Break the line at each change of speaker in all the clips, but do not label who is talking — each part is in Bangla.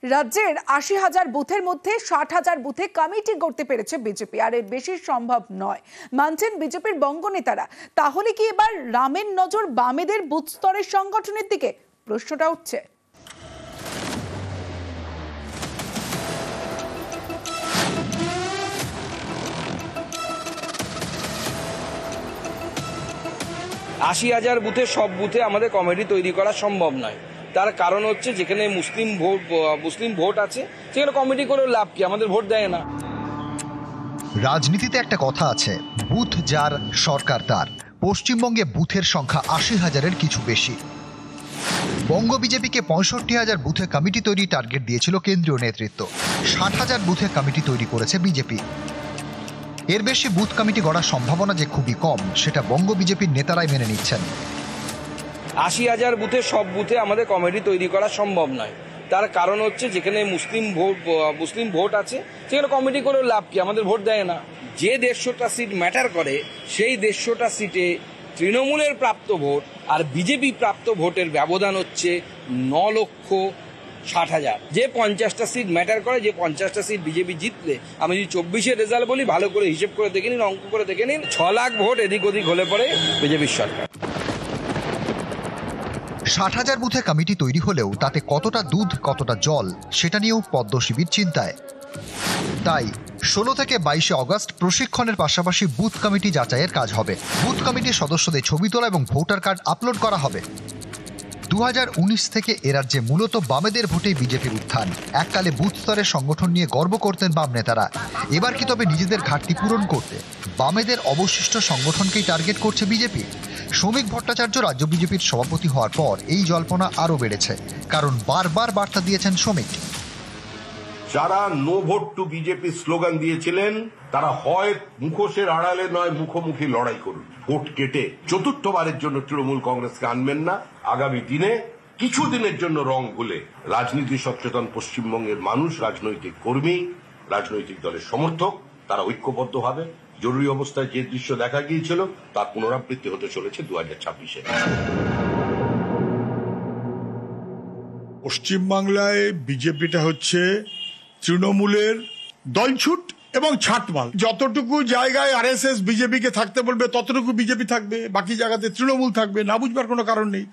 রাজ্যের ৮০,০০০ বুথের মধ্যে ৬০,০০০ বুথে কমিটি করতে পেরেছে বিজেপি, আর এর বেশি সম্ভব নয় মানছেন বিজেপির বঙ্গ নেতারা। তাহলে কি এবার রামের নজর বামেদের বুথ স্তরের সংগঠনের দিকে? প্রশ্নটা উঠছে।
আশি হাজার বুথে সব বুথে আমাদের কমিটি তৈরি করা সম্ভব নয়। তার কারণ হচ্ছে যেখানে মুসলিম ভোট আছে সেখানে কমিটি করেও লাভ কি, আমাদের ভোট দেয় না।
রাজনীতিতে একটা কথা আছে, বুথ যার সরকার তার। পশ্চিমবঙ্গে বুথের সংখ্যা ৮০,০০০-এর কিছু বেশি। বঙ্গ বিজেপিকে ৬৫,০০০ বুথে কমিটি তৈরি টার্গেট দিয়েছিল কেন্দ্রীয় নেতৃত্ব। ৬০,০০০ বুথে কমিটি তৈরি করেছে বিজেপি। এর বেশি বুথ কমিটি গড়ার সম্ভাবনা যে খুবই কম, সেটা বঙ্গ বিজেপির নেতারাই মেনে নিচ্ছেন।
৮০,০০০ বুথে সব বুথে আমাদের কমিটি তৈরি করা সম্ভব নয়। তার কারণ হচ্ছে যেখানে মুসলিম ভোট আছে সেখানে কমিটি করেও লাভ কি, আমাদের ভোট দেয় না। যে ১৫০টা সিট ম্যাটার করে সেই ১৫০টা সিটে তৃণমূলের প্রাপ্ত ভোট আর বিজেপি প্রাপ্ত ভোটের ব্যবধান হচ্ছে ৯,৬০,০০০। যে ৫০টা সিট ম্যাটার করে, যে ৫০টা সিট বিজেপি জিতলে, আমি যদি ২৪-এর রেজাল্ট বলি, ভালো করে হিসেব করে দেখে নিন, অঙ্ক করে দেখে নিন, ৬ লাখ ভোট এদিক ওদিক হলে পরে বিজেপির সরকার।
৬০,০০০ বুথে কমিটি তৈরি হলেও তাতে কতটা দুধ কতটা জল সেটা নিয়েও পদ্ম শিবির চিন্তায়। তাই ১৬ থেকে ২২ অগস্ট প্রশিক্ষণের পাশাপাশি বুথ কমিটি যাচাইয়ের কাজ হবে। বুথ কমিটির সদস্যদের ছবি তোলা এবং ভোটার কার্ড আপলোড করা হবে। ২০১৯ থেকে এ রাজ্যে মূলত বামেদের ভোটেই বিজেপির উত্থান। এককালে বুথ স্তরের সংগঠন নিয়ে গর্ব করতেন বাম নেতারা। এবার কি তবে নিজেদের ঘাটতি পূরণ করতে বামেদের অবশিষ্ট সংগঠনকেই টার্গেট করছে বিজেপি? শ্রমিক ভট্টাচার্য রাজ্য বিজেপির সভাপতি হওয়ার পর এই জল্পনা আরও বেড়েছে, কারণ বারবার বার্তা দিয়েছেন শ্রমিক।
যারা no vote to BJP slogan দিয়েছিলেন তারা হয় মুখোশের আড়ালে নয় মুখোমুখি লড়াই করুন। ভোট কেটে চতুর্থবারের জন্য তৃণমূল কংগ্রেসকে আনবেন না। আগামী দিনে কিছুদিনের জন্য রং ভুলে রাজনীতি সচেতন পশ্চিমবঙ্গের মানুষ, রাজনৈতিক কর্মী, রাজনৈতিক দলের সমর্থক, তারা ঐক্যবদ্ধভাবে জরুরি অবস্থায় যে দৃশ্য দেখা গিয়েছিল তার পুনরাবৃত্তি হতে চলেছে ২০২৬-এ।
পশ্চিমবাংলায় বিজেপিটা হচ্ছে তৃণমূলের দলছুট এবং ছাটমাল। যতটুকু জায়গায় আরএসএস বিজেপিকে থাকতে বলবে ততটুকু বিজেপি থাকবে, বাকি জায়গাতে তৃণমূল থাকবে। না বুঝবার কোনো কারণ নেই।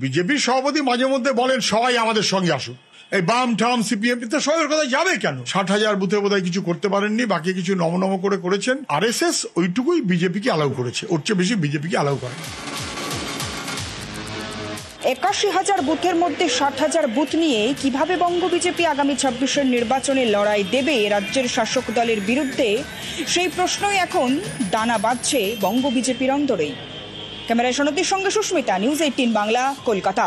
বিজেপির সভাপতি মাঝে মধ্যে বলেন সবাই আমাদের সঙ্গে আসুন। এই বাম ঠাম সিপিএম তো সবের কথা যাবে কেন? ৬০,০০০ বুথে বোধহয় কিছু করতে পারেননি, বাকি কিছু নমনম করে করেছেন। আরএসএস ওইটুকুই বিজেপিকে অ্যালাউ করেছে, ওর চেয়ে বেশি বিজেপিকে অ্যালাউ করে।
৮১,০০০ বুথের মধ্যে ৬০,০০০ বুথ নিয়ে কিভাবে বঙ্গ বিজেপি আগামী ২৬-এর নির্বাচনে লড়াই দেবে রাজ্যের শাসক দলের বিরুদ্ধে, সেই প্রশ্নই এখন দানা বাঁধছে বঙ্গ বিজেপির অন্তরেই। ক্যামেরায় সনতির সঙ্গে সুস্মিতা, নিউজ ১৮ বাংলা, কলকাতা।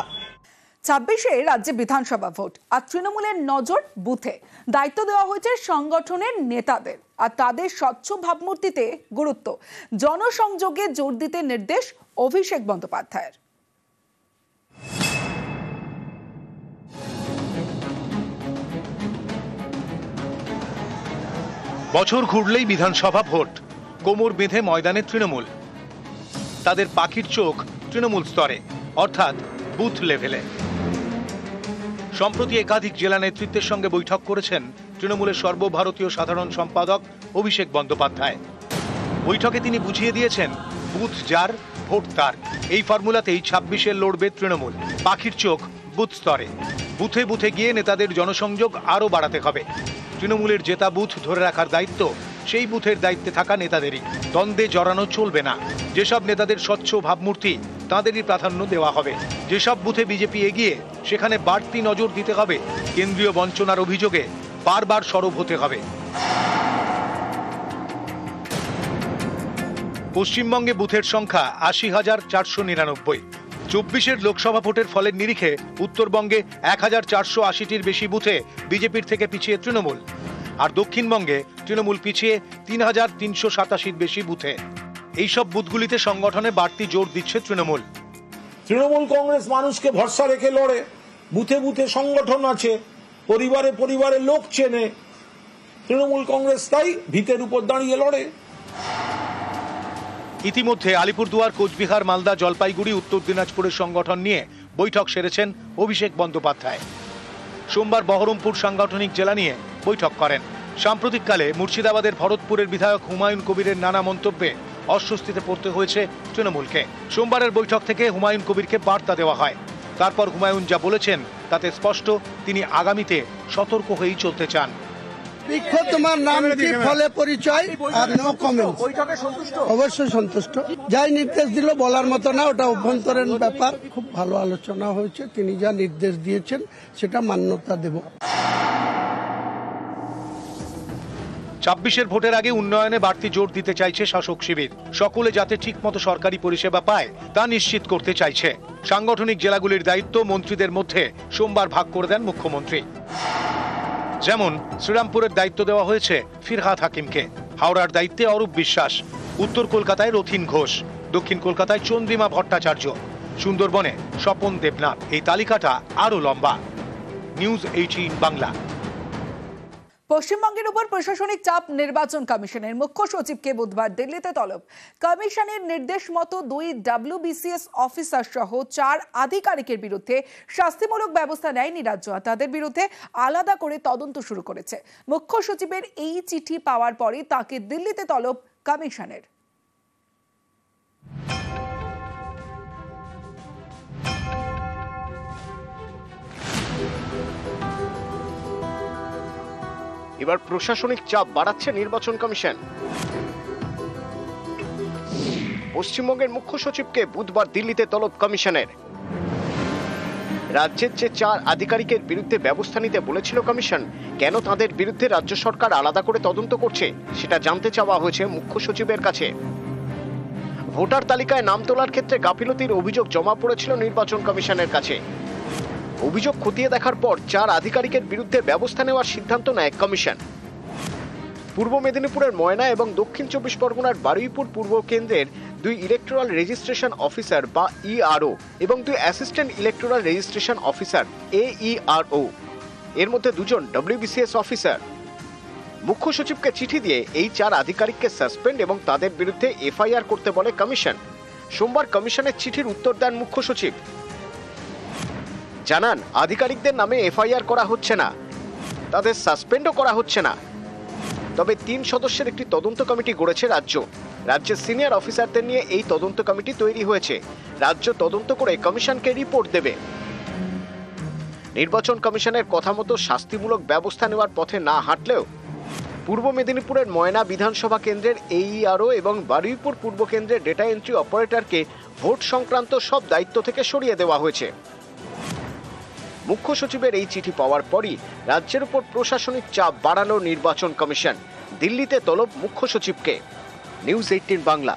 ২৬-এ রাজ্যে বিধানসভা ভোট, আর তৃণমূলের নজর বুথে। দায়িত্ব দেওয়া হয়েছে সংগঠনের নেতাদের, আর তাদের স্বচ্ছ ভাবমূর্তিতে গুরুত্ব। জনসংযোগে জোর দিতে নির্দেশ অভিষেক বন্দ্যোপাধ্যায়ের।
বছর ঘুরলেই বিধানসভা ভোট, কোমর বেঁধে ময়দানে তৃণমূল। তাদের পাখির চোখ তৃণমূল স্তরে, অর্থাৎ বুথ লেভেলে। সম্প্রতি একাধিক জেলা নেতৃত্বের সঙ্গে বৈঠক করেছেন তৃণমূলের সর্বভারতীয় সাধারণ সম্পাদক অভিষেক বন্দ্যোপাধ্যায়। বৈঠকে তিনি বুঝিয়ে দিয়েছেন, বুথ যার ভোট তার। এই ফর্মুলাতেই ২৬-এ লড়বে তৃণমূল। পাখির চোখ বুথ স্তরে। বুথে বুথে গিয়ে নেতাদের জনসংযোগ আরও বাড়াতে হবে। তৃণমূলের জেতা বুথ ধরে রাখার দায়িত্ব সেই বুথের দায়িত্বে থাকা নেতাদেরই। দ্বন্দ্বে জড়ানো চলবে না। যেসব নেতাদের স্বচ্ছ ভাবমূর্তি তাঁদেরই প্রাধান্য দেওয়া হবে। যেসব বুথে বিজেপি এগিয়ে সেখানে বাড়তি নজর দিতে হবে। কেন্দ্রীয় বঞ্চনার অভিযোগে বারবার সরব হতে হবে। পশ্চিমবঙ্গে বুথের সংখ্যা ৮০,৪৯৯। ২৪-এর লোকসভা ভোটের ফলের নিরিখে উত্তরবঙ্গে ১,৪৮০-টির বেশি বুথে বিজেপির থেকে পিছিয়ে তৃণমূল, আর দক্ষিণবঙ্গে তৃণমূল পিছিয়ে ৩,৩৮৭-র বেশি বুথে। এইসব বুথগুলিতে সংগঠনে বাড়তি জোর দিচ্ছে তৃণমূল।
তৃণমূল কংগ্রেস মানুষকে ভরসা রেখে লড়ে, বুথে বুথে সংগঠন আছে, পরিবারে পরিবারে লোক চেনে। তৃণমূল কংগ্রেস তাই ভিতের উপর দাঁড়িয়ে লড়ে।
ইতিমধ্যে আলিপুরদুয়ার, কোচবিহার, মালদা, জলপাইগুড়ি, উত্তর দিনাজপুরের সংগঠন নিয়ে বৈঠক সেরেছেন অভিষেক বন্দ্যোপাধ্যায়। সোমবার বহরমপুর সাংগঠনিক জেলা নিয়ে বৈঠক করেন। সাম্প্রতিককালে মুর্শিদাবাদের ভরতপুরের বিধায়ক হুমায়ুন কবিরের নানা মন্তব্যে অস্বস্তিতে পড়তে হয়েছে তৃণমূলকে। সোমবারের বৈঠক থেকে হুমায়ুন কবিরকে বার্তা দেওয়া হয়। তারপর হুমায়ুন যা বলেছেন তাতে স্পষ্ট তিনি আগামীতে সতর্ক হয়েই চলতে চান।
বৃক্ষ তোমার নাম কি, ফলে পরিচয়, আর নো কমেন্ট। অবশ্যই সন্তুষ্ট। যাই নির্দেশ দিল বলার মতো না, ওটা অভ্যন্তরীণ ব্যাপার। খুব ভালো আলোচনা হয়েছে, তিনি যা নির্দেশ দিয়েছেন সেটা মান্যতা দেব।
২৬-এর ভোটের আগে উন্নয়নে বাড়তি জোর দিতে চাইছে শাসক শিবির। সকলে যাতে ঠিকমতো সরকারি পরিষেবা পায় তা নিশ্চিত করতে চাইছে। সাংগঠনিক জেলাগুলির দায়িত্ব মন্ত্রীদের মধ্যে সোমবার ভাগ করে দেন মুখ্যমন্ত্রী। যেমন শ্রীরামপুরের দায়িত্ব দেওয়া হয়েছে ফিরহাদ হাকিমকে, হাওড়ার দায়িত্বে অরূপ বিশ্বাস, উত্তর কলকাতায় রথিন ঘোষ, দক্ষিণ কলকাতায় চন্দ্রিমা ভট্টাচার্য, সুন্দরবনে স্বপন দেবনাথ। এই তালিকাটা আরো লম্বা। নিউজ 18 বাংলা।
পশ্চিমবঙ্গের উপর প্রশাসনিক চাপ নির্বাচন কমিশনের। মুখ্য সচিবকে বুধবার দিল্লিতে তলব। কমিশনের নির্দেশ মতো 2 WBCS অফিসার সহ 4 আধিকারিকের বিরুদ্ধে শাস্তিমূলক ব্যবস্থা নেয়নি রাজ্য। তাদের বিরুদ্ধে আলাদা করে তদন্ত শুরু করেছে। মুখ্য সচিবের এই চিঠি পাওয়ার পরে তাকে দিল্লিতে তলব কমিশনের।
এবার প্রশাসনিক চাপ বাড়াচ্ছে নির্বাচন কমিশন। পশ্চিমবঙ্গের মুখ্য সচিবকে বুধবার দিল্লিতে তলব কমিশনের। রাজ্যের যে 4 আধিকারিকের বিরুদ্ধে ব্যবস্থা নিতে বলেছিল কমিশন, কেন তাদের বিরুদ্ধে রাজ্য সরকার আলাদা করে তদন্ত করছে সেটা জানতে চাওয়া হয়েছে মুখ্য সচিবের কাছে। ভোটার তালিকায় নাম তোলার ক্ষেত্রে গাফিলতির অভিযোগ জমা পড়েছিল নির্বাচন কমিশনের কাছে। অভিযোগ খতিয়ে দেখার পর 4 আধিকারিকের বিরুদ্ধে ব্যবস্থা নেওয়ার সিদ্ধান্ত নেয় কমিশন। পূর্ব মেদিনীপুরের ময়না এবং দক্ষিণ 24 পরগনার বারুইপুর পূর্ব কেন্দ্রের 2 ইলেকটোরাল রেজিস্ট্রেশন অফিসার বা ইআরও এবং 2 assistant electoral registration officer AERO, এর মধ্যে 2 জন WBCS অফিসার। মুখ্য সচিবকে চিঠি দিয়ে এই 4 আধিকারিককে সাসপেন্ড এবং তাদের বিরুদ্ধে FIR করতে বলে কমিশন। সোমবার কমিশনের চিঠির উত্তর দেন মুখ্য সচিব। জানান, আধিকারিকদের নামে FIR করা হচ্ছে না, তাদের সাসপেন্ডও করা হচ্ছে না। তবে 3 সদস্যের একটি তদন্ত কমিটি গড়েছে রাজ্য। রাজ্যের সিনিয়র অফিসারদের নিয়ে এই তদন্ত কমিটি তৈরি হয়েছে। রাজ্য তদন্ত করে কমিশনকে রিপোর্ট দেবে। নির্বাচন কমিশনের কথা মতো শাস্তিমূলক ব্যবস্থা নেওয়ার পথে না হাঁটলেও পূর্ব মেদিনীপুরের ময়না বিধানসভা কেন্দ্রের AERO এবং বারুইপুর পূর্ব কেন্দ্রের ডেটা এন্ট্রি অপারেটরকে ভোট সংক্রান্ত সব দায়িত্ব থেকে সরিয়ে দেওয়া হয়েছে। মুখ্য সচিবের এই চিঠি পাওয়ার পরই রাজ্যের উপর প্রশাসনিক চাপ বাড়ালো নির্বাচন কমিশন। দিল্লিতে তলব মুখ্য সচিবকে। নিউজ 18 বাংলা।